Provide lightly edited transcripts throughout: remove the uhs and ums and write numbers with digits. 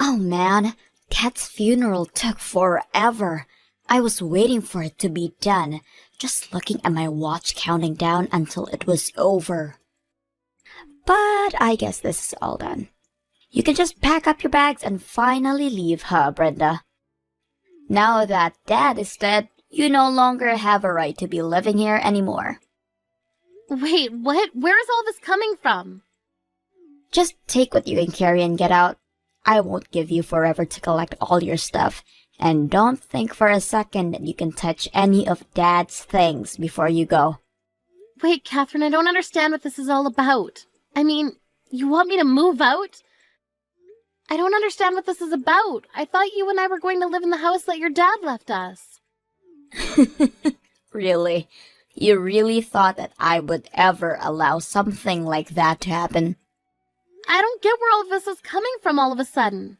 Oh man, Kat's funeral took forever. I was waiting for it to be done, just looking at my watch counting down until it was over. But I guess this is all done. You can just pack up your bags and finally leave, huh, Brenda? Now that Dad is dead, you no longer have a right to be living here anymore. Wait, what? Where is all this coming from? Just take what you can carry and get out. I won't give you forever to collect all your stuff, and don't think for a second that you can touch any of Dad's things before you go. Wait, Catherine, I don't understand what this is all about. I mean, you want me to move out? I don't understand what this is about. I thought you and I were going to live in the house that your dad left us. Really? You really thought that I would ever allow something like that to happen? I don't get where all of this is coming from all of a sudden.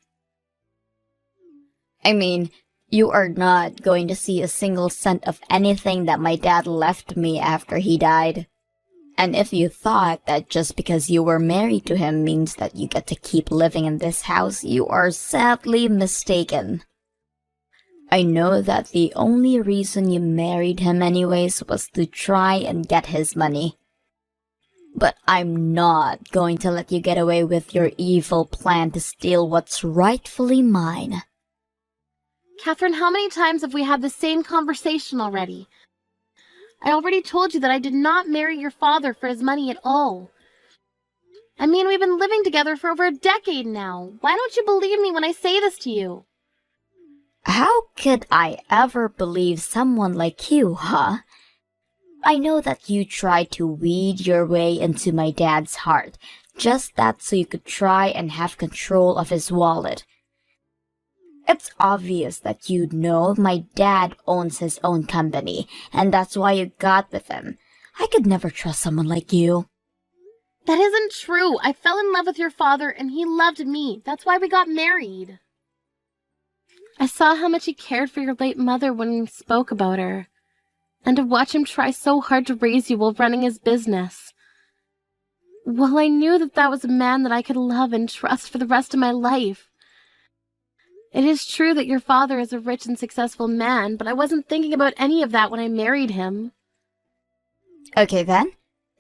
I mean, you are not going to see a single cent of anything that my dad left me after he died. And if you thought that just because you were married to him means that you get to keep living in this house, you are sadly mistaken. I know that the only reason you married him anyways was to try and get his money. But I'm not going to let you get away with your evil plan to steal what's rightfully mine. Catherine, how many times have we had the same conversation already? I already told you that I did not marry your father for his money at all. I mean, we've been living together for over a decade now. Why don't you believe me when I say this to you? How could I ever believe someone like you, huh? I know that you tried to weed your way into my dad's heart, just that so you could try and have control of his wallet. It's obvious that you know my dad owns his own company, and that's why you got with him. I could never trust someone like you. That isn't true. I fell in love with your father, and he loved me. That's why we got married. I saw how much he cared for your late mother when we spoke about her. And to watch him try so hard to raise you while running his business. Well, I knew that that was a man that I could love and trust for the rest of my life. It is true that your father is a rich and successful man, but I wasn't thinking about any of that when I married him. Okay then,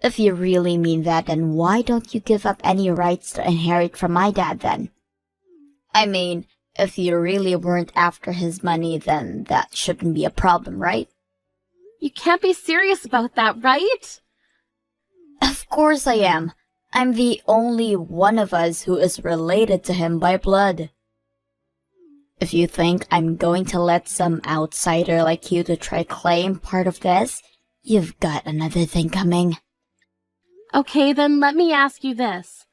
if you really mean that, then why don't you give up any rights to inherit from my dad then? I mean, if you really weren't after his money, then that shouldn't be a problem, right? You can't be serious about that, right? Of course I am. I'm the only one of us who is related to him by blood. If you think I'm going to let some outsider like you to try claim part of this, you've got another thing coming. Okay, then let me ask you this.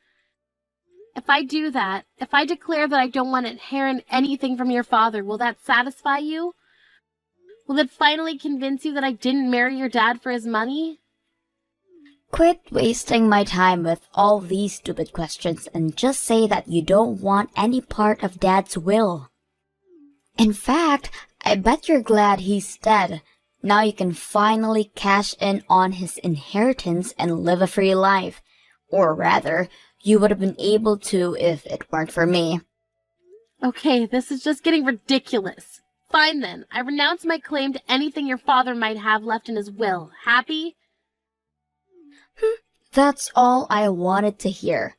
If I do that, if I declare that I don't want to inherit anything from your father, will that satisfy you? Will it finally convince you that I didn't marry your dad for his money? Quit wasting my time with all these stupid questions and just say that you don't want any part of Dad's will. In fact, I bet you're glad he's dead. Now you can finally cash in on his inheritance and live a free life. Or rather, you would have been able to if it weren't for me. Okay, this is just getting ridiculous. Fine then, I renounce my claim to anything your father might have left in his will. Happy? That's all I wanted to hear.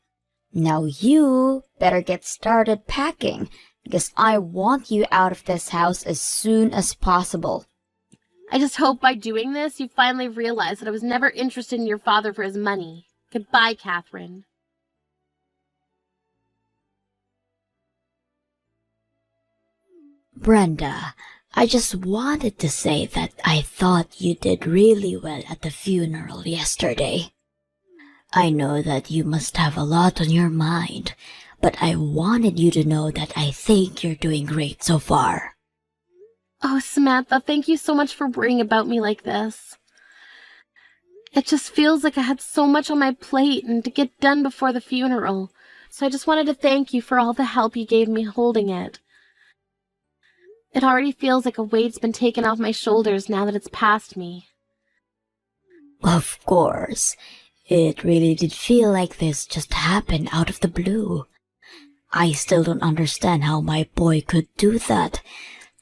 Now you better get started packing, because I want you out of this house as soon as possible. I just hope by doing this you finally realize that I was never interested in your father for his money. Goodbye, Catherine. Brenda, I just wanted to say that I thought you did really well at the funeral yesterday. I know that you must have a lot on your mind, but I wanted you to know that I think you're doing great so far. Oh, Samantha, thank you so much for worrying about me like this. It just feels like I had so much on my plate and to get done before the funeral, so I just wanted to thank you for all the help you gave me holding it. It already feels like a weight's been taken off my shoulders now that it's past me. Of course. It really did feel like this just happened out of the blue. I still don't understand how my boy could do that.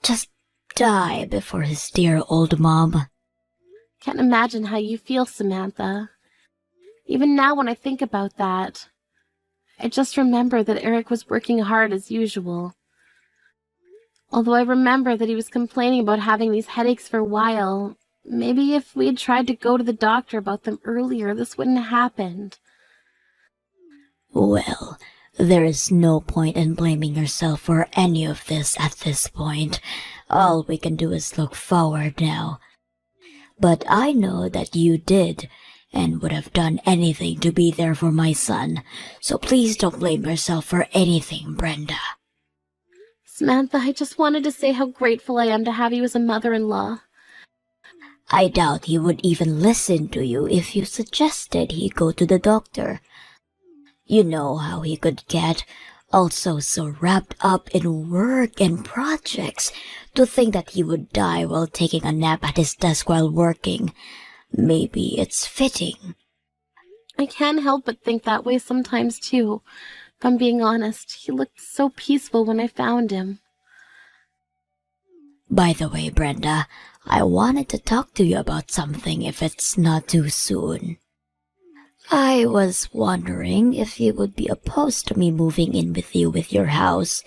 Just die before his dear old mom. Can't imagine how you feel, Samantha. Even now when I think about that, I just remember that Eric was working hard as usual. Although I remember that he was complaining about having these headaches for a while, maybe if we had tried to go to the doctor about them earlier, this wouldn't have happened. Well, there is no point in blaming yourself for any of this at this point. All we can do is look forward now. But I know that you did, and would have done anything to be there for my son, so please don't blame yourself for anything, Brenda. Samantha, I just wanted to say how grateful I am to have you as a mother-in-law. I doubt he would even listen to you if you suggested he go to the doctor. You know how he could get, also so wrapped up in work and projects, to think that he would die while taking a nap at his desk while working. Maybe it's fitting. I can't help but think that way sometimes, too. If I'm being honest, he looked so peaceful when I found him. By the way, Brenda, I wanted to talk to you about something if it's not too soon. I was wondering if you would be opposed to me moving in with you with your house.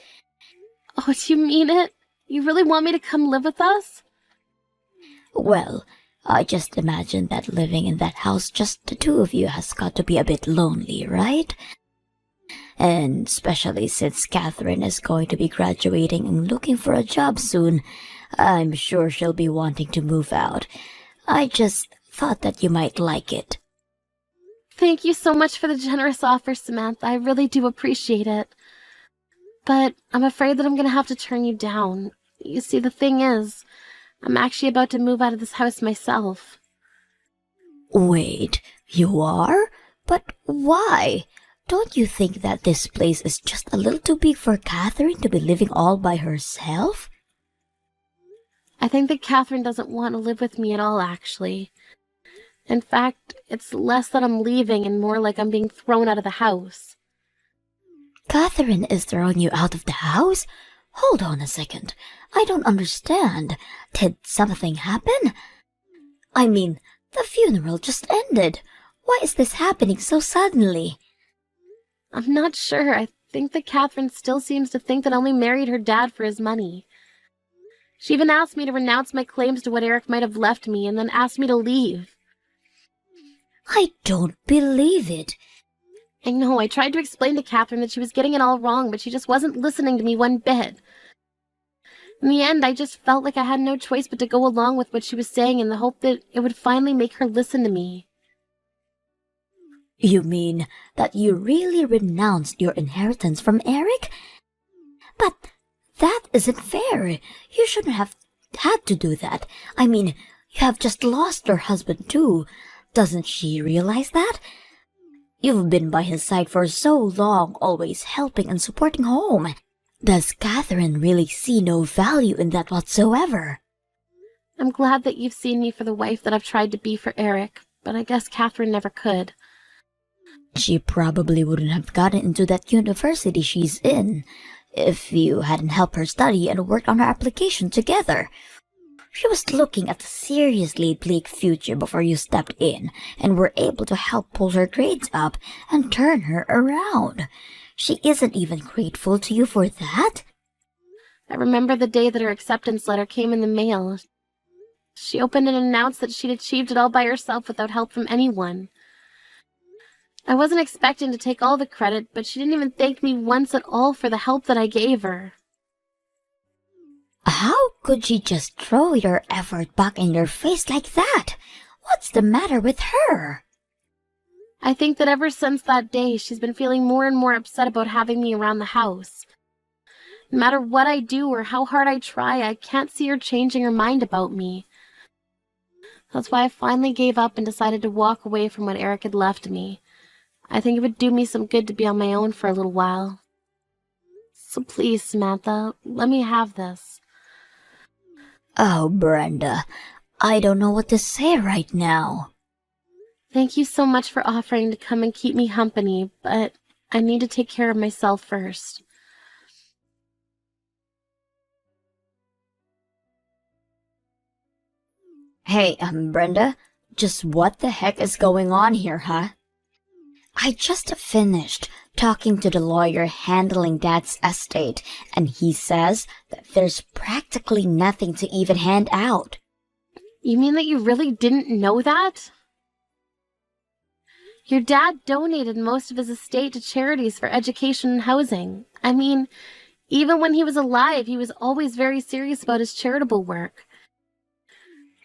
Oh, do you mean it? You really want me to come live with us? Well, I just imagine that living in that house just the two of you has got to be a bit lonely, right? And especially since Catherine is going to be graduating and looking for a job soon, I'm sure she'll be wanting to move out. I just thought that you might like it. Thank you so much for the generous offer, Samantha. I really do appreciate it. But I'm afraid that I'm going to have to turn you down. You see, the thing is, I'm actually about to move out of this house myself. Wait, you are? But why? Don't you think that this place is just a little too big for Catherine to be living all by herself? I think that Catherine doesn't want to live with me at all, actually. In fact, it's less that I'm leaving and more like I'm being thrown out of the house. Catherine is throwing you out of the house? Hold on a second. I don't understand. Did something happen? I mean, the funeral just ended. Why is this happening so suddenly? I'm not sure. I think that Catherine still seems to think that I only married her dad for his money. She even asked me to renounce my claims to what Eric might have left me and then asked me to leave. I don't believe it. I know, I tried to explain to Catherine that she was getting it all wrong, but she just wasn't listening to me one bit. In the end, I just felt like I had no choice but to go along with what she was saying in the hope that it would finally make her listen to me. You mean that you really renounced your inheritance from Eric? But that isn't fair. You shouldn't have had to do that. I mean, you have just lost your husband too. Doesn't she realize that? You've been by his side for so long, always helping and supporting home. Does Catherine really see no value in that whatsoever? I'm glad that you've seen me for the wife that I've tried to be for Eric, but I guess Catherine never could. She probably wouldn't have gotten into that university she's in if you hadn't helped her study and worked on her application together. She was looking at a seriously bleak future before you stepped in and were able to help pull her grades up and turn her around. She isn't even grateful to you for that? I remember the day that her acceptance letter came in the mail. She opened and announced that she'd achieved it all by herself without help from anyone. I wasn't expecting to take all the credit, but she didn't even thank me once at all for the help that I gave her. How could she just throw your effort back in your face like that? What's the matter with her? I think that ever since that day, she's been feeling more and more upset about having me around the house. No matter what I do or how hard I try, I can't see her changing her mind about me. That's why I finally gave up and decided to walk away from what Eric had left me. I think it would do me some good to be on my own for a little while. So please, Samantha, let me have this. Oh, Brenda, I don't know what to say right now. Thank you so much for offering to come and keep me company, but I need to take care of myself first. Hey, Brenda, just what the heck is going on here, huh? I just finished talking to the lawyer handling Dad's estate, and he says that there's practically nothing to even hand out. You mean that you really didn't know that? Your dad donated most of his estate to charities for education and housing. I mean, even when he was alive, he was always very serious about his charitable work.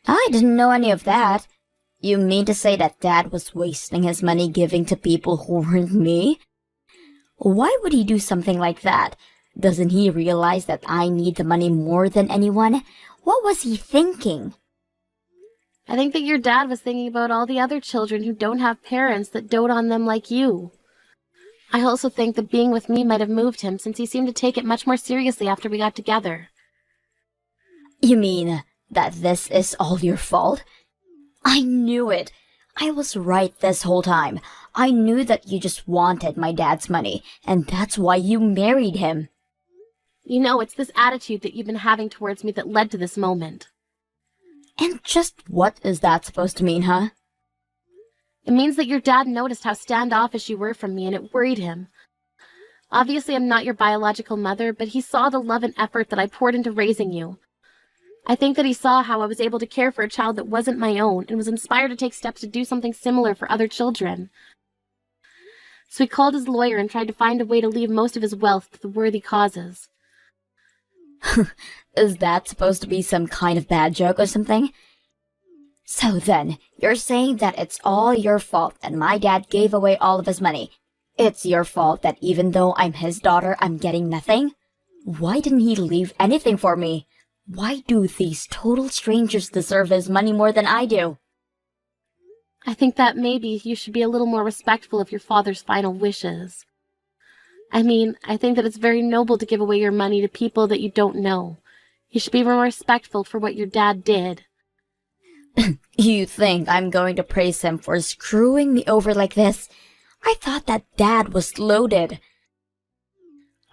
I didn't know any of that. You mean to say that Dad was wasting his money giving to people who weren't me? Why would he do something like that? Doesn't he realize that I need the money more than anyone? What was he thinking? I think that your dad was thinking about all the other children who don't have parents that dote on them like you. I also think that being with me might have moved him, since he seemed to take it much more seriously after we got together. You mean that this is all your fault? I knew it. I was right this whole time. I knew that you just wanted my dad's money, and that's why you married him. You know, it's this attitude that you've been having towards me that led to this moment. And just what is that supposed to mean, huh? It means that your dad noticed how standoffish you were from me, and it worried him. Obviously, I'm not your biological mother, but he saw the love and effort that I poured into raising you. I think that he saw how I was able to care for a child that wasn't my own, and was inspired to take steps to do something similar for other children. So he called his lawyer and tried to find a way to leave most of his wealth to the worthy causes. Is that supposed to be some kind of bad joke or something? So then, you're saying that it's all your fault that my dad gave away all of his money. It's your fault that even though I'm his daughter, I'm getting nothing? Why didn't he leave anything for me? Why do these total strangers deserve his money more than I do? I think that maybe you should be a little more respectful of your father's final wishes. I mean, I think that it's very noble to give away your money to people that you don't know. You should be more respectful for what your dad did. You think I'm going to praise him for screwing me over like this? I thought that Dad was loaded.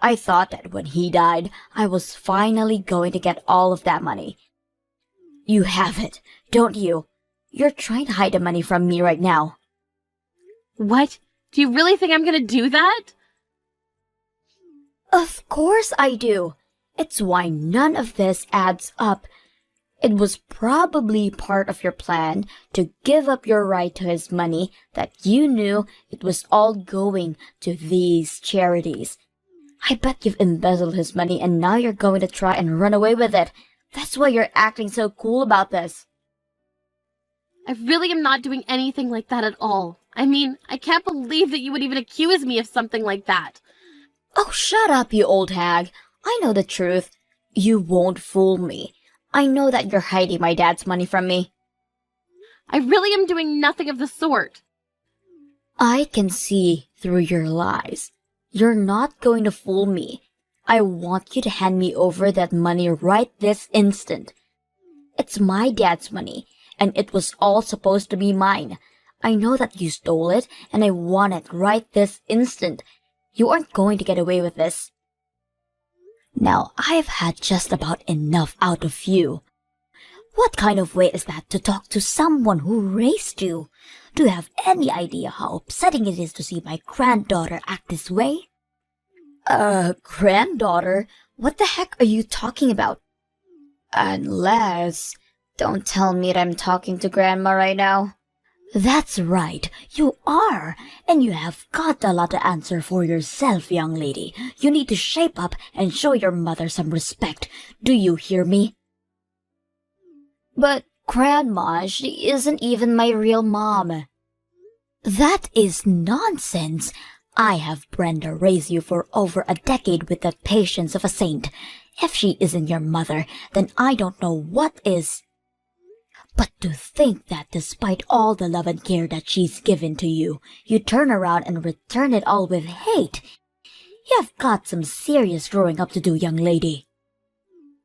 I thought that when he died, I was finally going to get all of that money. You have it, don't you? You're trying to hide the money from me right now. What? Do you really think I'm going to do that? Of course I do. It's why none of this adds up. It was probably part of your plan to give up your right to his money that you knew it was all going to these charities. I bet you've embezzled his money and now you're going to try and run away with it. That's why you're acting so cool about this. I really am not doing anything like that at all. I mean, I can't believe that you would even accuse me of something like that. Oh, shut up, you old hag. I know the truth. You won't fool me. I know that you're hiding my dad's money from me. I really am doing nothing of the sort. I can see through your lies. You're not going to fool me. I want you to hand me over that money right this instant. It's my dad's money, and it was all supposed to be mine. I know that you stole it, and I want it right this instant. You aren't going to get away with this. Now, I've had just about enough out of you. What kind of way is that to talk to someone who raised you? Do you have any idea how upsetting it is to see my granddaughter act this way? Granddaughter? What the heck are you talking about? Unless... Don't tell me that I'm talking to Grandma right now. That's right, you are, and you have got a lot to answer for yourself, young lady. You need to shape up and show your mother some respect. Do you hear me? But, Grandma, she isn't even my real mom. That is nonsense. I have Brenda raise you for over a decade with the patience of a saint. If she isn't your mother, then I don't know what is. But to think that despite all the love and care that she's given to you, you turn around and return it all with hate. You've got some serious growing up to do, young lady.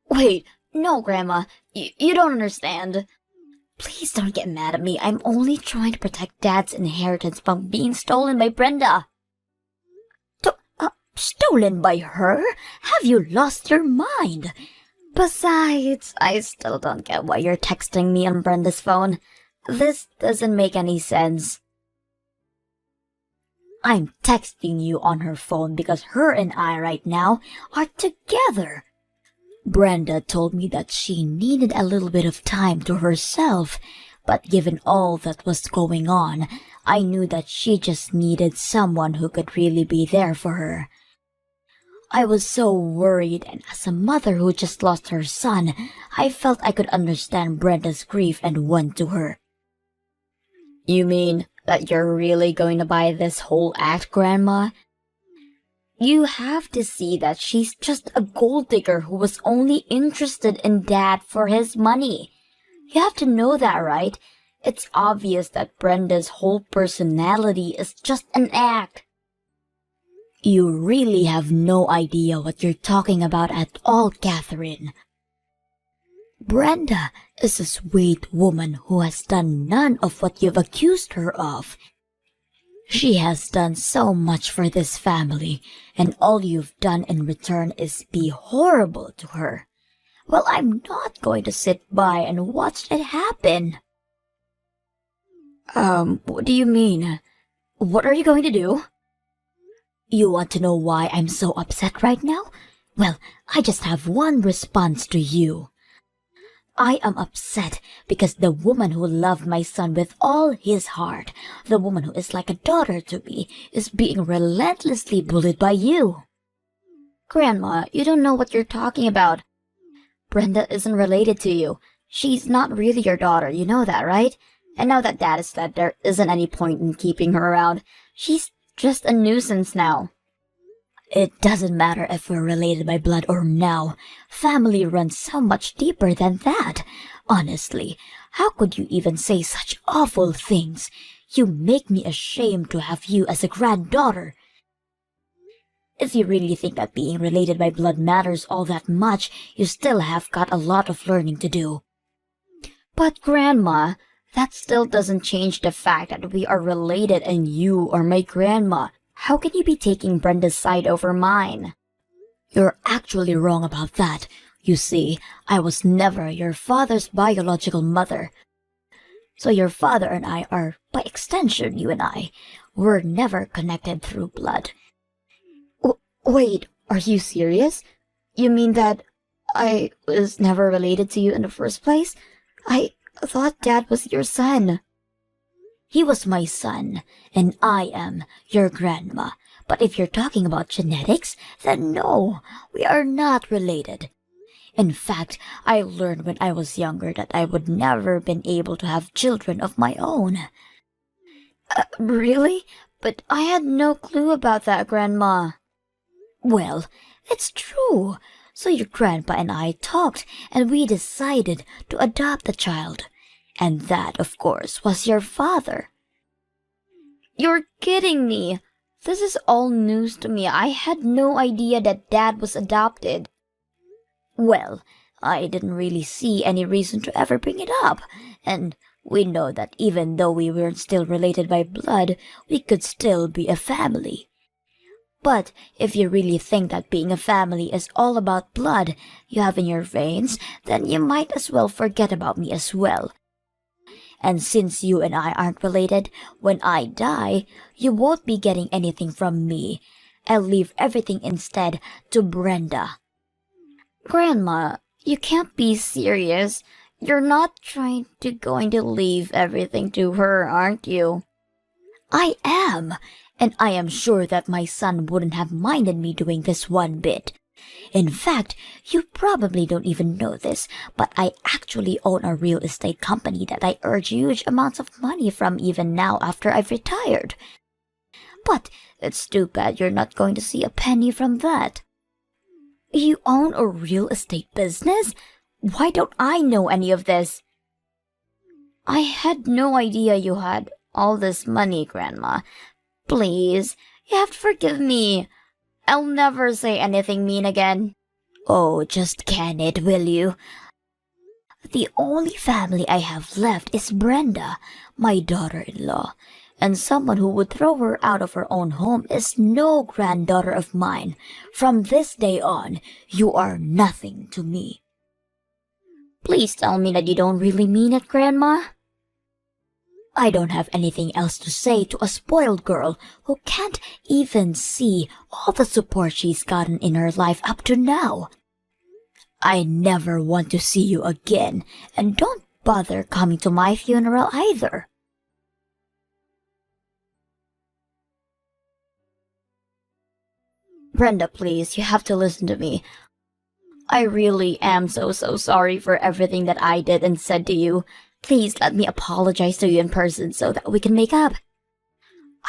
Wait, no, Grandma. You don't understand. Please don't get mad at me. I'm only trying to protect Dad's inheritance from being stolen by Brenda. Stolen by her? Have you lost your mind? Besides, I still don't get why you're texting me on Brenda's phone. This doesn't make any sense. I'm texting you on her phone because her and I right now are together. Brenda told me that she needed a little bit of time to herself, but given all that was going on, I knew that she just needed someone who could really be there for her. I was so worried, and as a mother who just lost her son, I felt I could understand Brenda's grief and went to her. You mean that you're really going to buy this whole act, Grandma? You have to see that she's just a gold digger who was only interested in Dad for his money. You have to know that, right? It's obvious that Brenda's whole personality is just an act. You really have no idea what you're talking about at all, Catherine. Brenda is a sweet woman who has done none of what you've accused her of. She has done so much for this family, and all you've done in return is be horrible to her. Well, I'm not going to sit by and watch it happen. What do you mean? What are you going to do? You want to know why I'm so upset right now? Well, I just have one response to you. I am upset because the woman who loved my son with all his heart, the woman who is like a daughter to me, is being relentlessly bullied by you. Grandma, you don't know what you're talking about. Brenda isn't related to you. She's not really your daughter, you know that, right? And now that Dad is dead, there isn't any point in keeping her around. She's just a nuisance now. It doesn't matter if we're related by blood or no. Family runs so much deeper than that. Honestly, how could you even say such awful things? You make me ashamed to have you as a granddaughter. If you really think that being related by blood matters all that much, you still have got a lot of learning to do. But Grandma, that still doesn't change the fact that we are related and you are my grandma. How can you be taking Brenda's side over mine? You're actually wrong about that. You see, I was never your father's biological mother. So your father and I are, by extension, you and I, were never connected through blood. Wait, are you serious? You mean that I was never related to you in the first place? I thought Dad was your son. He was my son, and I am your grandma. But if you're talking about genetics, then no, we are not related. In fact, I learned when I was younger that I would never been able to have children of my own. Really? But I had no clue about that, Grandma. Well, it's true. So your grandpa and I talked, and we decided to adopt the child. And that, of course, was your father. You're kidding me. This is all news to me. I had no idea that Dad was adopted. Well, I didn't really see any reason to ever bring it up. And we know that even though we weren't still related by blood, we could still be a family. But if you really think that being a family is all about blood you have in your veins, then you might as well forget about me as well. And since you and I aren't related, when I die, you won't be getting anything from me. I'll leave everything instead to Brenda. Grandma, you can't be serious. You're not going to leave everything to her, aren't you? I am, and I am sure that my son wouldn't have minded me doing this one bit. In fact, you probably don't even know this, but I actually own a real estate company that I earn huge amounts of money from even now after I've retired. But it's too bad you're not going to see a penny from that. You own a real estate business? Why don't I know any of this? I had no idea you had all this money, Grandma. Please, you have to forgive me. I'll never say anything mean again. Oh, just can it, will you? The only family I have left is Brenda, my daughter-in-law, and someone who would throw her out of her own home is no granddaughter of mine. From this day on, you are nothing to me. Please tell me that you don't really mean it, Grandma. I don't have anything else to say to a spoiled girl who can't even see all the support she's gotten in her life up to now. I never want to see you again, and don't bother coming to my funeral either. Brenda, please, you have to listen to me. I really am so sorry for everything that I did and said to you. Please let me apologize to you in person so that we can make up.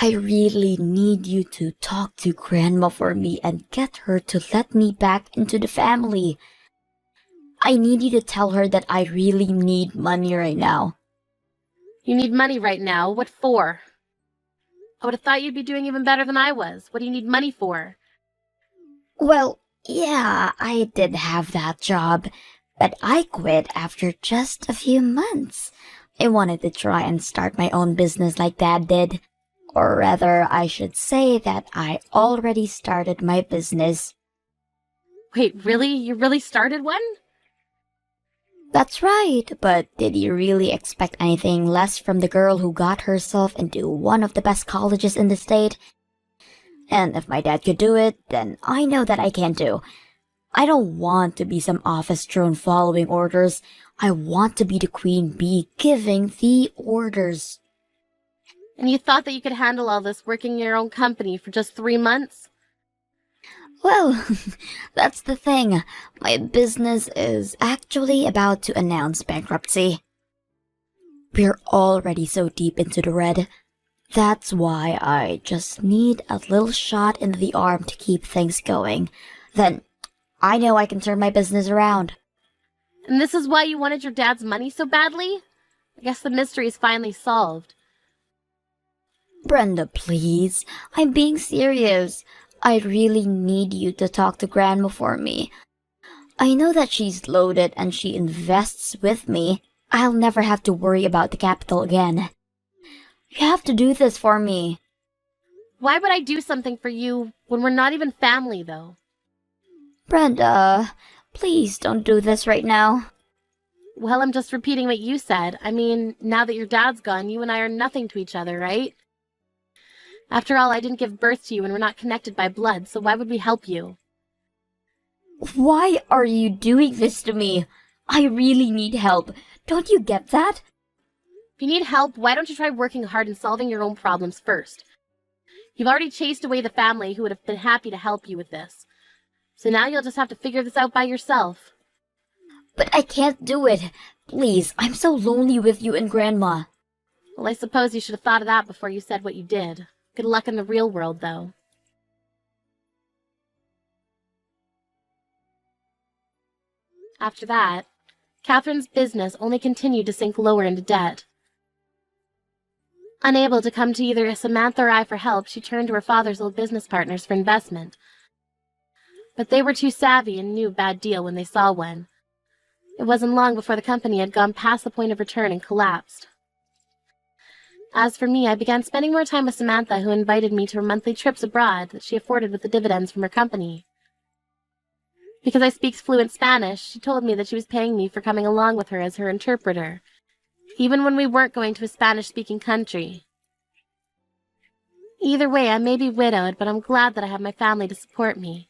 I really need you to talk to Grandma for me and get her to let me back into the family. I need you to tell her that I really need money right now. You need money right now? What for? I would have thought you'd be doing even better than I was. What do you need money for? Well, yeah, I did have that job, but I quit after just a few months. I wanted to try and start my own business like Dad did. Or rather, I should say that I already started my business. Wait, really? You really started one? That's right, but did you really expect anything less from the girl who got herself into one of the best colleges in the state? And if my dad could do it, then I know that I can too. I don't want to be some office drone following orders. I want to be the queen bee giving the orders. And you thought that you could handle all this working in your own company for just 3 months? Well, that's the thing. My business is actually about to announce bankruptcy. We're already so deep into the red. That's why I just need a little shot in the arm to keep things going. Then I know I can turn my business around. And this is why you wanted your dad's money so badly? I guess the mystery is finally solved. Brenda, please. I'm being serious. I really need you to talk to Grandma for me. I know that she's loaded and she invests with me. I'll never have to worry about the capital again. You have to do this for me. Why would I do something for you when we're not even family, though? Brenda, please don't do this right now. Well, I'm just repeating what you said. I mean, now that your dad's gone, you and I are nothing to each other, right? After all, I didn't give birth to you and we're not connected by blood, so why would we help you? Why are you doing this to me? I really need help. Don't you get that? If you need help, why don't you try working hard and solving your own problems first? You've already chased away the family who would have been happy to help you with this. So now you'll just have to figure this out by yourself. But I can't do it. Please, I'm so lonely with you and Grandma. Well, I suppose you should have thought of that before you said what you did. Good luck in the real world, though. After that, Catherine's business only continued to sink lower into debt. Unable to come to either Samantha or I for help, she turned to her father's old business partners for investment. But they were too savvy and knew a bad deal when they saw one. It wasn't long before the company had gone past the point of return and collapsed. As for me, I began spending more time with Samantha, who invited me to her monthly trips abroad that she afforded with the dividends from her company. Because I speak fluent Spanish, she told me that she was paying me for coming along with her as her interpreter, even when we weren't going to a Spanish-speaking country. Either way, I may be widowed, but I'm glad that I have my family to support me.